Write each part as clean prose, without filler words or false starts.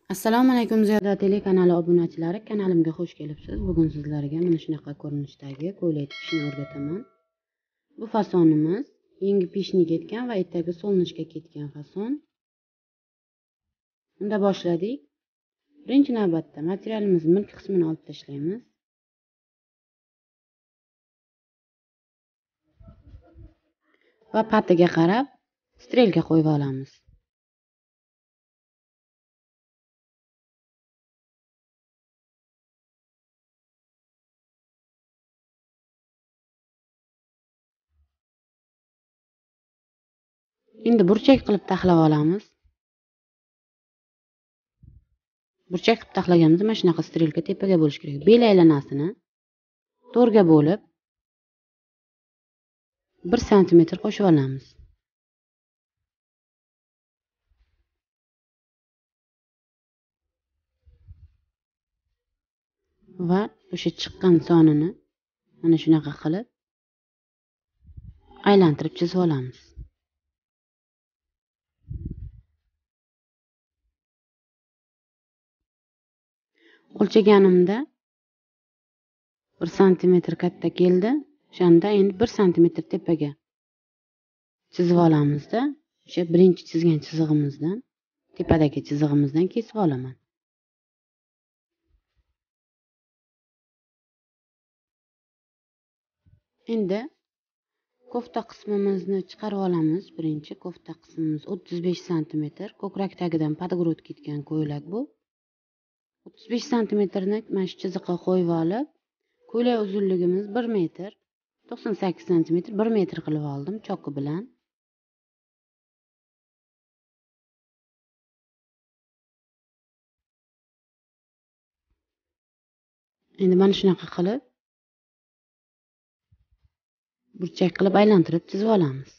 Assalomu alaykum Ziyoda telekanali obunachilari, kanalimga xush kelibsiz. Bugun sizlarga mana shunaqa ko'rinishdagi ko'ylak tikishni o'rgataman. Bu fasonimiz yengi peshni ketgan va etagi solnishga ketgan fason. Unda boshladik. Birinchi navbatda materialimiz milk qismini olib tashlaymiz. Va patiga qarab strelka qo'yib olamiz. Endi burchak qilib taxlab olamiz. Burchak qilib taxlaganimizda mana shunaqa strelka tepaga bo'lishi kerak. Bel aylanasini to'rga bo'lib 1 sm qo'shib olamiz. Va o'sha chiqqan sonini mana shunaqa qilib aylantirib chizib olamiz. O'lchaganimda 1 sm katta keldi. O'shanda endi 1 sm tepaga chizib olamizda, o'sha birinchi chizgan chizig'imizdan, tepadagi chizig'imizdan kesib olaman. Endi kofta qismimizni chiqarib olamiz. Birinchi kofta qismimiz 35 sm, ko'krak tagidan podgrud ketgan ko'ylak bu. 35 sm-ni mana shu chiziqqa qo'yib olib, ko'ylak uzunligimiz 1 metr, 98 sm, 1 metr qilib oldim choki bilan. Endi mana shunaqa qilib burchak qilib aylantirib chizib olamiz.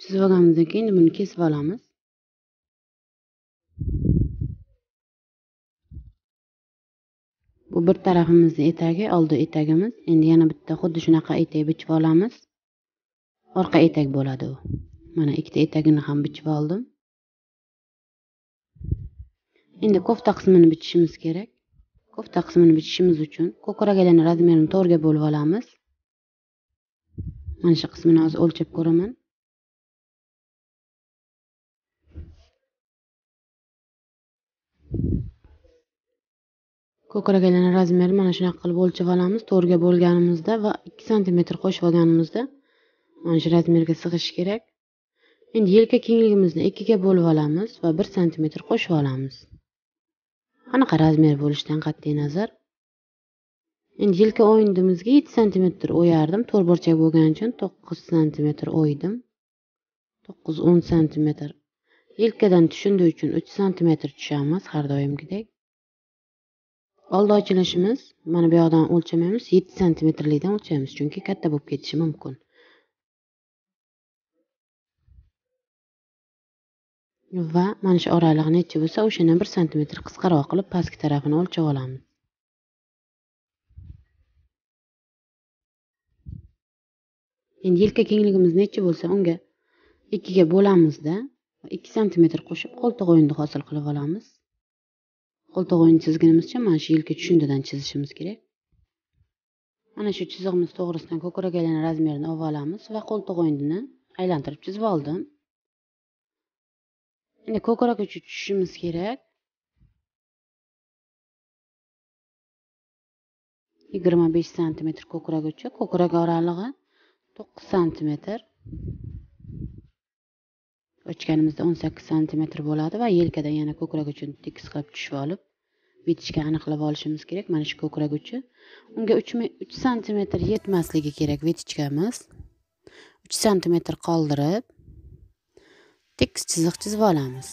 Chizib olganimizdan keyin buni kesib olamiz. Bu bir tarafimizning etagi, oldi etagimiz. Endi yana bitta xuddi shunaqa etak bichib olamiz. Orqa etak bo'ladi u. Mana ikkita etagini ham bichib oldim. Endi kofta qismini bichishimiz kerak. Kofta qismini bichishimiz uchun ko'kragini razmerini 4 ga bo'lib olamiz. Mana shu qismini hozir o'lchab ko'raman. Ko'kragini razmeri mana shunaqa qilib o'lchab olamiz. 4 ga bo'lganimizda va 2 sm qo'shib olganimizda mana shu razmerga sig'ishi kerak. Endi yelka kengligimizni 2 ga bo'lib olamiz va 1 sm qo'shib olamiz. Qanaqa razmer bo'lishidan qat'iy nazar. Endi yelka o'yindimizga 7 sm o'yardim. To'rtburchak bo'lgani uchun 9 sm o'ydim. 9-10 sm. Yelkadan tushundi uchun 3 sm tushamiz har doimgidek. Oldi ochilishimiz mana bu yoqdan o'lchamaymiz, 7 sm-likdan o'lchaymiz, chunki katta bo'lib ketishi mumkin. Va mana shu oralig'i necha bo'lsa, o'shani 1 sm qisqaroq qilib pastki tarafini o'lchab olamiz. Endi yelka kengligimiz necha bo'lsa, unga 2 ga bo'lamizda, 2 sm qo'shib qo'ltiq o'yinini hosil qilib olamiz. Qo'ltiq o'yini chizganimizcha mana shu yelka tushundidan chizishimiz kerak. Mana shu chizig'imiz to'g'risidan ko'kragini razmerini olib olamiz va qo'ltiq o'yinini aylantirib chizib oldim. Endi ko'krak uchi tushishimiz kerak. 25 sm ko'krak uchi, ko'krak oralig'i 9 sm. Ochganimizda 18 sm bo'ladi va yelkadan yana ko'krak uchini tekis qilib tushib olib, bitishga aniqlab olishimiz kerak. Mana shu ko'krak uchi. Unga 3 sm yetmasligi kerak vetichkamiz. 3 sm qoldirib tekis chiziq chizib olamiz.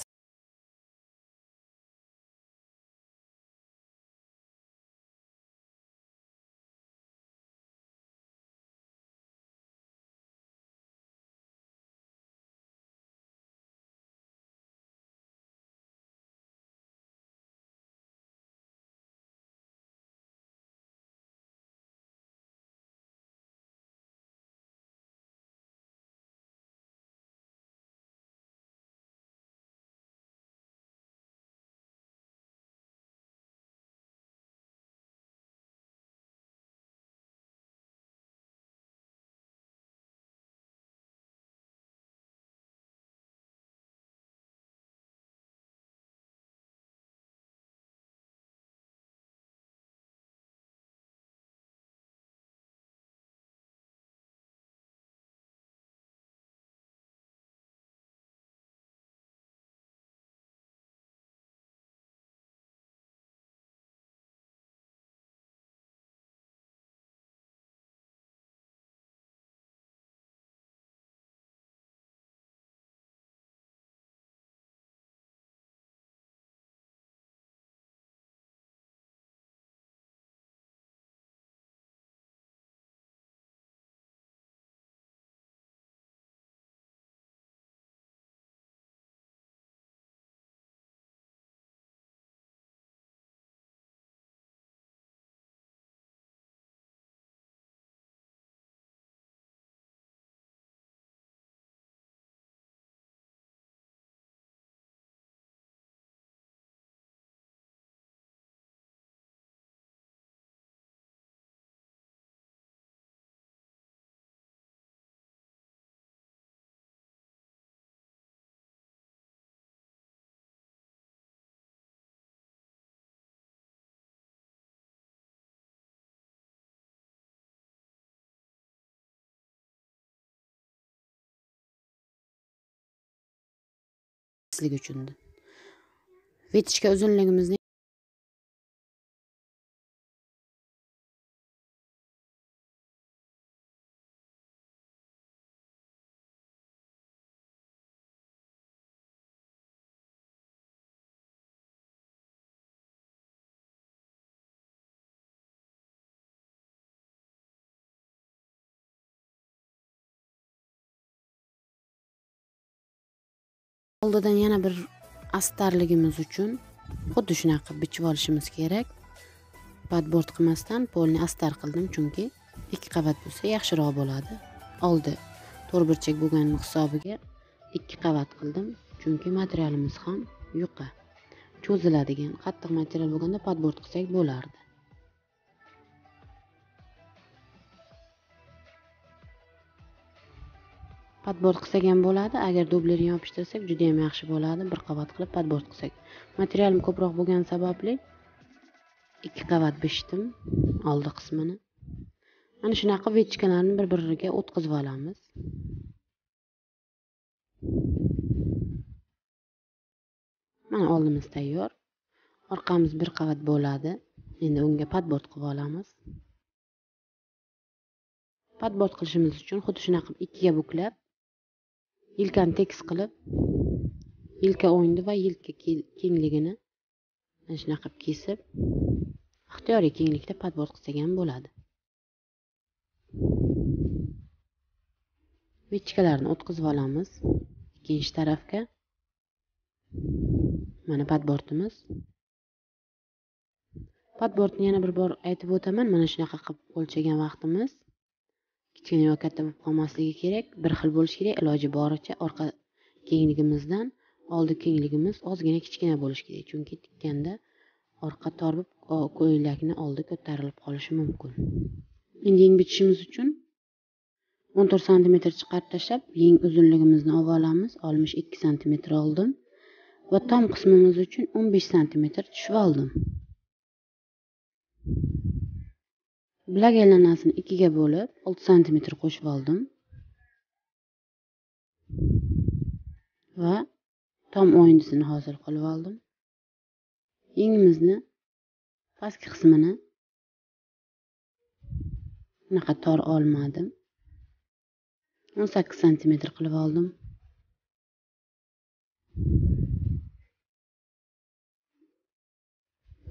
ketmasligi uchun. Vetichka uzunligimizni oldidan yana bir astarligimiz uchun xuddi shunaqa bichib olishimiz kerak. Padbord qilmasdan polni astar qildim, chunki 2 qavat bo'lsa yaxshiroq bo'ladi. Oldi to'rtburchak bo'lgani hisobiga 2 qavat qildim, chunki materialimiz ham yuqa. Cho'ziladigan qattiq material bo'lganda padbord qilsak bo'lardi. Padbord qilsak ham bo'ladi, agar dublerni yopishtirsak juda ham yaxshi bo'ladi. 1 qavat qilib padbord qilsak. Materialim ko'proq bo'lgani sababli 2 qavat bichdim oldi qismini. Mana shunaqa vetichkalarni bir-biriga o'tkazib olamiz. Mana oldimiz tayyor. Orqamiz 1 qavat bo'ladi. Endi unga padbord qilib olamiz. Padbord qilishimiz uchun xuddi shunaqa 2 ga buklab, yelkani tekis qilib, yelka o'yini va yelka kengligini mana shunaqa kesib, ixtiyoriy kenglikda padbord qilsak ham bo'ladi. Vetichkalarni o'tkazib olamiz ikkinchi tarafga. Mana padbordimiz. Padbordni yana bir bor aytib o'taman, mana shunaqa qilib o'lchagan vaqtimiz kichkina yoki katta bo'lib qolmasligi kerak, bir xil bo'lishi kerak. Iloji boricha orqa kengligimizdan oldi kengligimiz ozgina kichkina bo'lishi kerak, chunki tikkanda orqa tor bo'lib ko'ylakni oldi ko'tarilib qolishi mumkin. Endi yeng bichishimiz uchun 14 cm chiqarib tashlab, yeng uzunligimizni olamiz. 62 cm oldim va tom qismimiz uchun 15 cm tushib oldim. Bilak aylanasini 2 ga bo'lib 6 cm qo'shib oldim va tom o'yindisini hosil qilib oldim. Yengimizni pastki qismini bunaqa tor olmadim. 18 cm qilib oldim.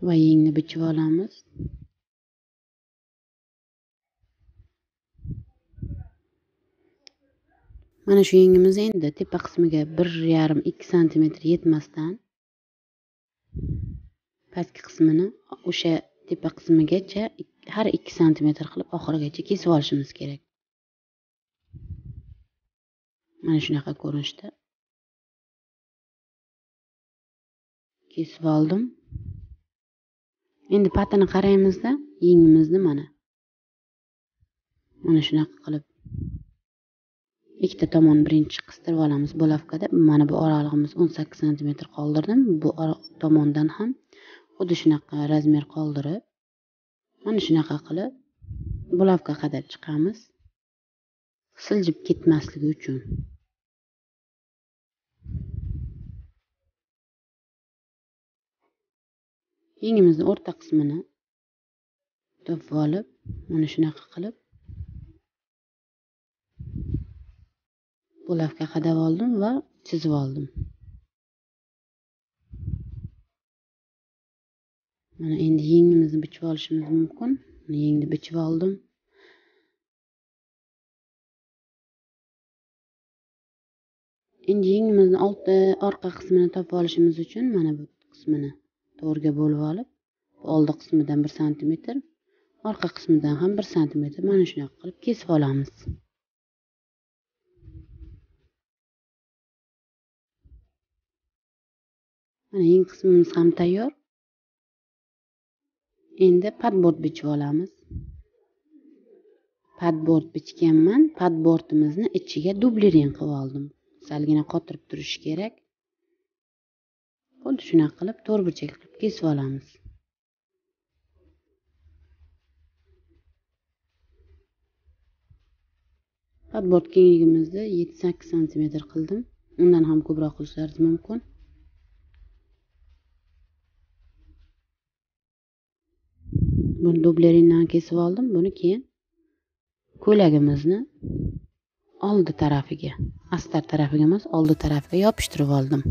Va yengni bichib olamiz. Mana shu yengimiz endi tepa qismiga 1,5-2 cm yetmasdan pastki qismini o'sha tepa qismigacha har 2 cm qilib oxirigacha kesib olishimiz kerak. Mana shunaqa ko'rinishda kesib oldim. Endi patini qaraymizda, yengimizni mana shunaqa qilib ikkita tomon birinchi qistirib olamiz bulavkada. Mana bu oralig'imiz 18 cm qoldirdim. Bu tomondan ham xuddi shunaqa razmer qoldirib, mana shunaqa qilib bulavka qadar chiqamiz. Siljib ketmasligi uchun. Yengimizni o'rta qismini topib olib, mana shunaqa qilib bulavka qadab oldim va chizib oldim. Mana endi yengimizni bichib olishimiz mumkin. Yengni bichib oldim. Endi yengimizni orqa qismini topib olishimiz uchun mana bu qismini to'rtga bo'lib olib, oldi qismidan 1 cm, orqa qismidan ham 1 cm mana shunaqa qilib kesib olamiz. Mana yeng qismimiz ham tayyor. Endi padbord bichib olamiz. Padbord bichganman. Padbordimizni ichiga dublering qilib oldim. Salgina qotirib turishi kerak. Xuddi shunaqa qilib to'rtburchak qilib kesib olamiz. Padbord kengligimizni 7-8 cm qildim. Undan ham ko'proq qilishlaringiz mumkin. Buni dublerindan kesib oldim. Buni keyin ko'ylagimizni oldi tarafiga, astar tarafiga emas, oldi tarafiga yopishtirib oldim.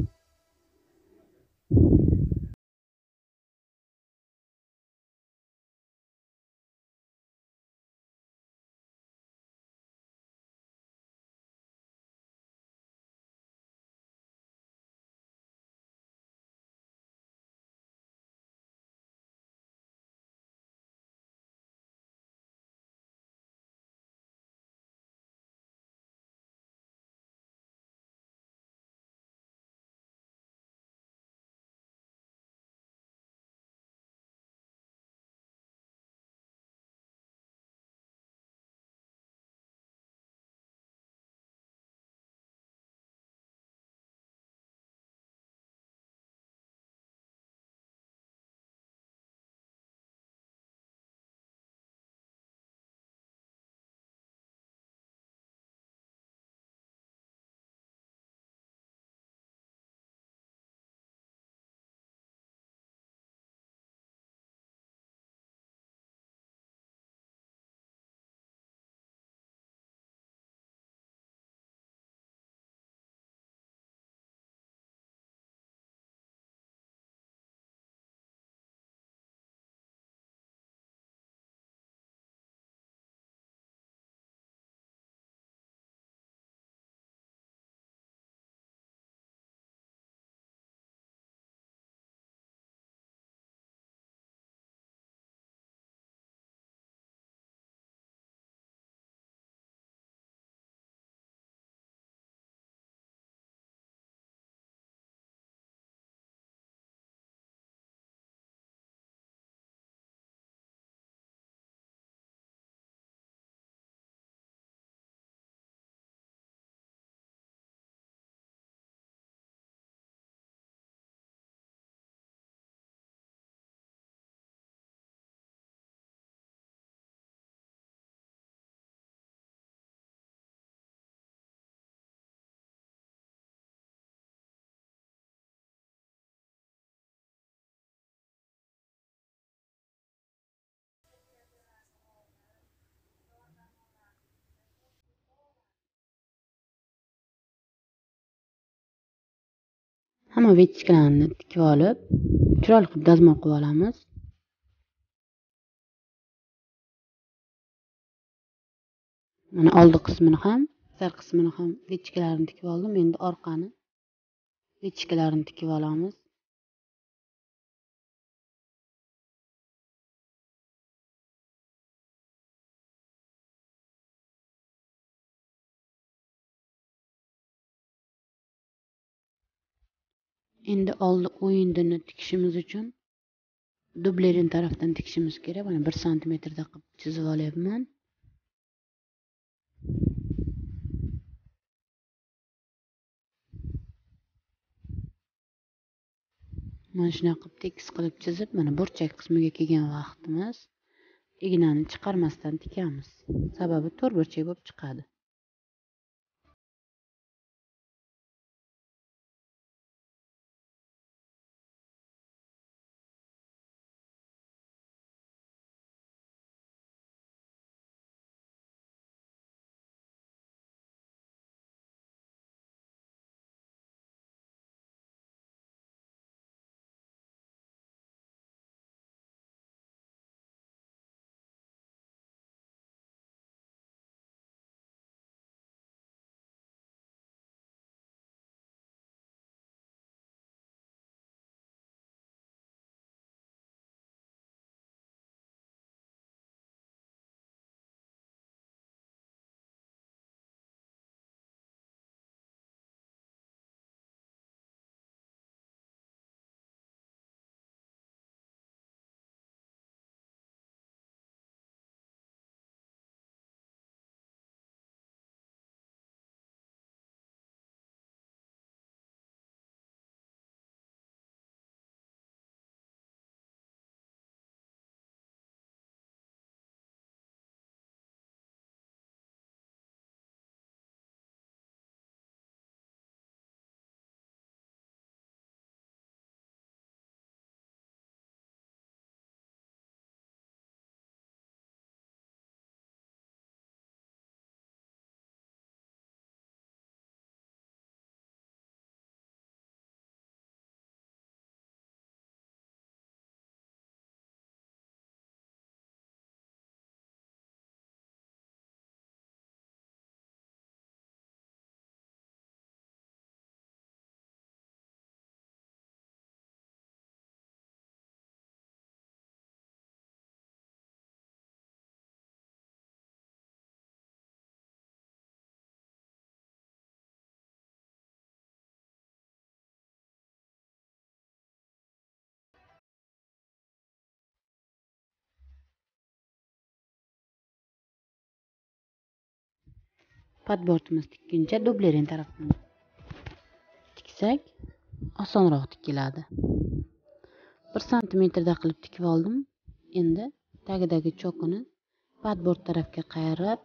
Hamma vechkalarni tikib olib, chiroyli qilib dazmol qilib olamiz. Mana oldi qismini ham, sar qismini ham vechkalarini tikib oldim. Endi orqani vechkalarini tikib olamiz. Endi oldi o'yindini tikishimiz uchun dublerin tarafdan tikishimiz kerak. Mana 1 santimetrda qilib chizib olyapman. Mana shunaqa qilib tekis qilib chizib, mana burchak qismiga kelgan vaqtimiz ignani chiqarmasdan tikamiz. Sababi to'rtburchak bo'lib chiqadi. padbortimiz tikkuncha dublerin tarafdan tiksak osonroq tikiladi. 1 santimetrda qilib tikib oldim. Endi tagidagi chokini padbord tarafga qayirib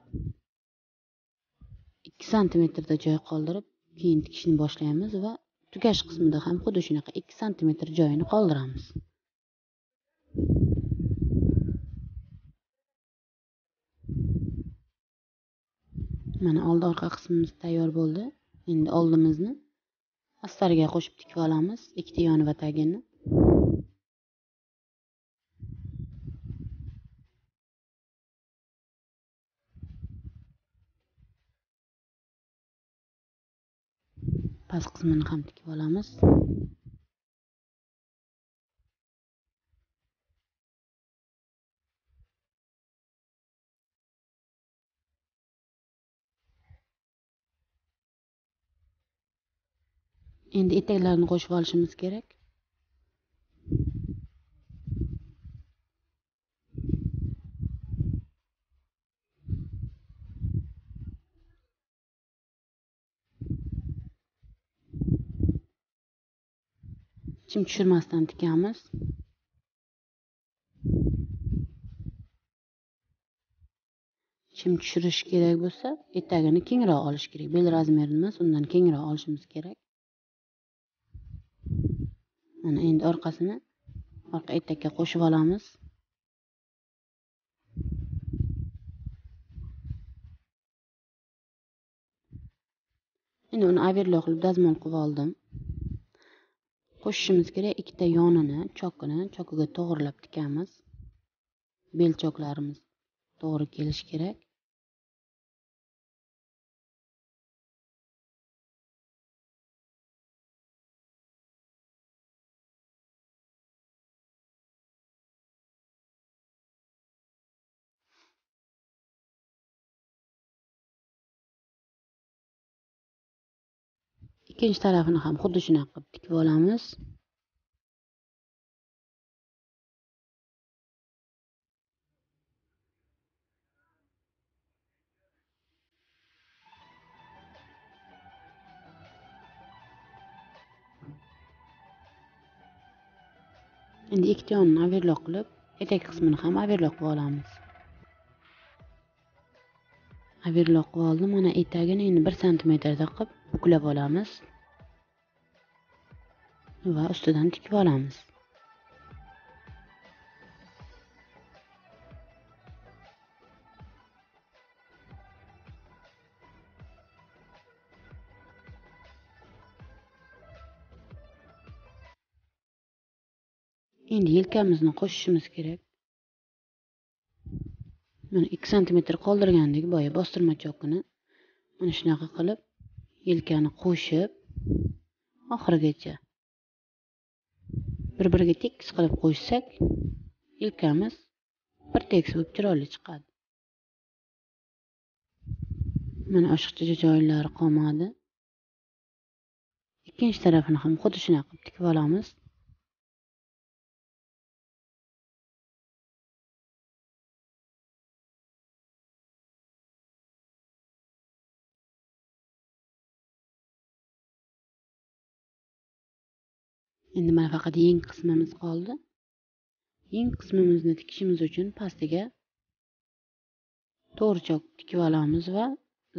2 santimetrda joy qoldirib, keyin tikishni boshlaymiz va tugash qismida ham xuddi shunaqa 2 santimetr joyini qoldiramiz. Mana oldi orqa qismimiz tayyor bo'ldi. Endi oldimizni astariga qo'shib tikib olamiz, ikkita yoni va tagini. Past qismini ham tikib olamiz. Endi etaklarni qo'shib olishimiz kerak. Chim tushirmasdan tikamiz. Chim tushirish kerak bo'lsa, etagini kengroq olish kerak. Bel razmerini emas, undan kengroq olishimiz kerak. Mana endi orqasini orqa etakka qo'shib olamiz. Endi uni overlock qilib dazmol qilib oldim. Qo'shishimiz kerak ikkita yonini, chokiga to'g'rilab tikamiz. Bel choklarimiz to'g'ri kelishi kerak. Ikkinchi tarafini ham xuddi shunaqa qilib tikib olamiz. Endi ikkita yonini overlock qilib, etak qismini ham overlock qilib olamiz. Overlock qilib oldim. Mana etagini endi 1 santimetrda qilib buklab olamiz va ustidan tikib olamiz. Endi yelkamizni qo'shishimiz kerak. Mana 2 santimetr qoldirgandik boya bostirma chokini. Mana shunaqa qilib yelkani qo'shib oxirigacha bir-biriga tekis qilib qo'shsak, yelkamiz bir tekis bo'lib chiroyli chiqadi. Mana oshiqcha joylari qolmadi. Ikkinchi tarafini ham xuddi shunaqa qilib tikib olamiz. Endi mana faqat yeng qismimiz qoldi. Yeng qismimizni tikishimiz uchun pastiga to'g'richoq tikib olamiz va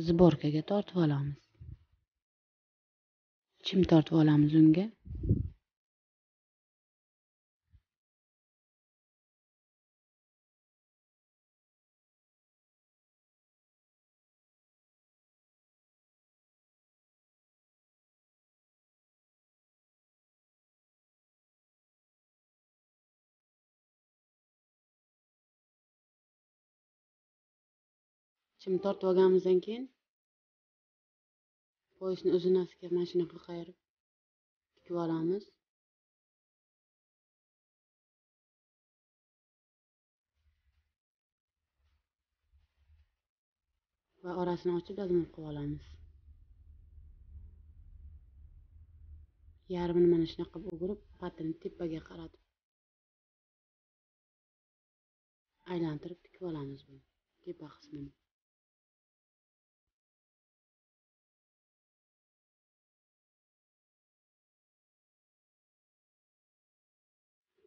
zborkaga tortib olamiz. Chim tortib olamiz unga. Chim tortib olganimizdan keyin poyasni uzunasiga mana shunaqa qayirib tikib olamiz. Va orasini ochib dazmol qilib olamiz. Yarmini mana shunaqa qilib o'girib, patini tepaga qaratib aylantirib tikib olamiz buni, tepa qismini.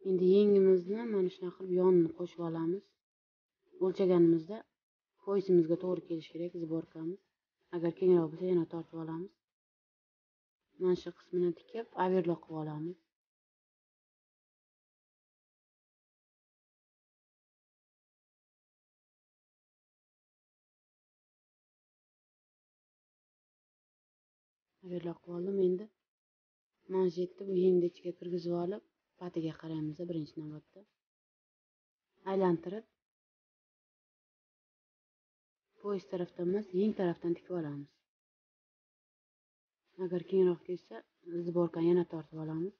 Endi yengimizni mana shunaqa qilib yonini qo'shib olamiz. O'lchaganimizda poyasimizga to'g'ri kelishi kerak sborkamiz. Agar kengroq bo'lsa yana tortib olamiz. Mana shu qismini tikib, overlock qilib olamiz. Overlock qilib oldim. Endi manjetni bu yengni ichiga kirgizib olib, patiga qaraymiz birinchi navbatda. Aylantirib, poyez tarafdan emas, yeng tarafdan tikib olamiz. Agar kengroq kelsa, sborkani yana tortib olamiz.